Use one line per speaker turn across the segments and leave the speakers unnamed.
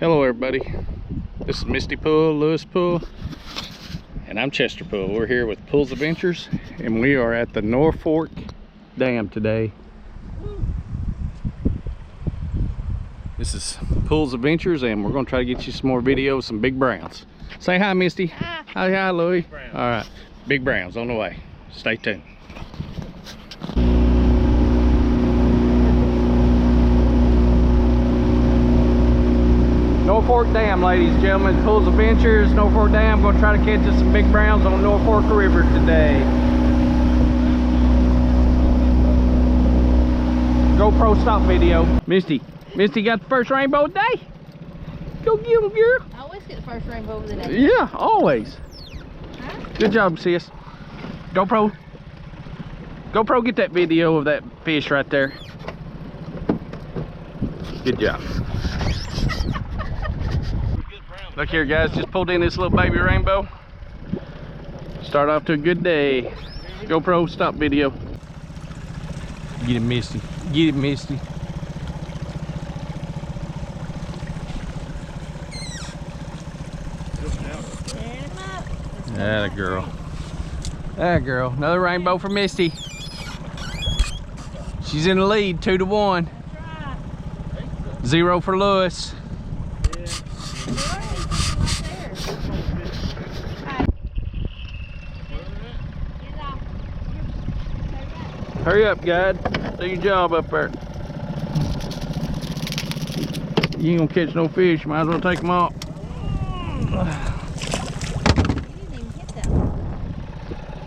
Hello everybody, this is Misty Pool, Lewis Pool, and I'm Chester Pool. We're here with Pools Adventures, and we are at the Norfork Dam today. This is Pools Adventures, and we're going to try to get you some more videos, some big browns. Say hi, Misty. Hi. Hi, Louie. All right, big browns on the way. Stay tuned. Norfork Dam, ladies and gentlemen. Pools Adventures, Norfork Dam. Going to try to catch us some big browns on Norfork River today. GoPro stop video. Misty got the first rainbow of the day. Go get him, girl.
I always get the first rainbow of the day.
Yeah, always.
Huh?
Good job, sis. GoPro, get that video of that fish right there. Good job. Look here, guys, just pulled in this little baby rainbow. Start off to a good day. GoPro stop video. Get it, Misty. Get it, Misty. That girl. That girl. Another rainbow for Misty. She's in the lead, 2-1. 0 for Lewis. Hurry up, guide. Do your job up there. You ain't gonna catch no fish. Might as well take them off.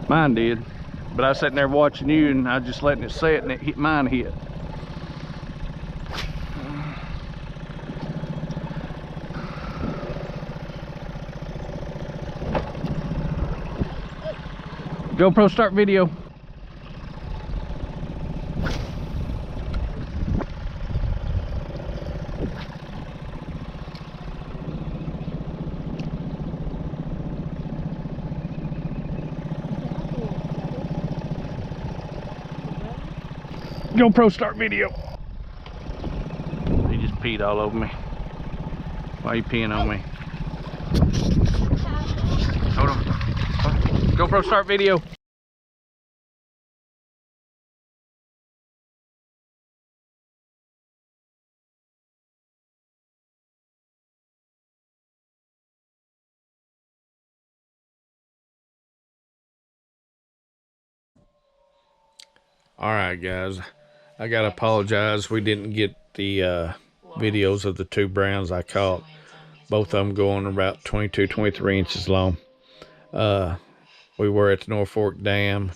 Mine did. But I was sitting there watching you and I was just letting it set and it hit mine hit. GoPro start video. GoPro start video. He just peed all over me. Why are you peeing on me? Hold on. GoPro start video. All right, guys. I gotta apologize. We didn't get the videos of the 2 browns I caught. Both of them going about 22, 23 inches long. We were at the Norfork Dam.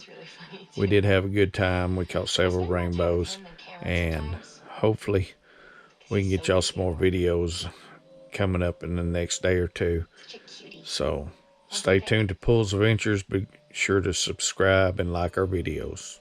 We did have a good time. We caught several rainbows, and hopefully we can get y'all some more videos coming up in the next day or two. So stay tuned to Pools Adventures. Be sure to subscribe and like our videos.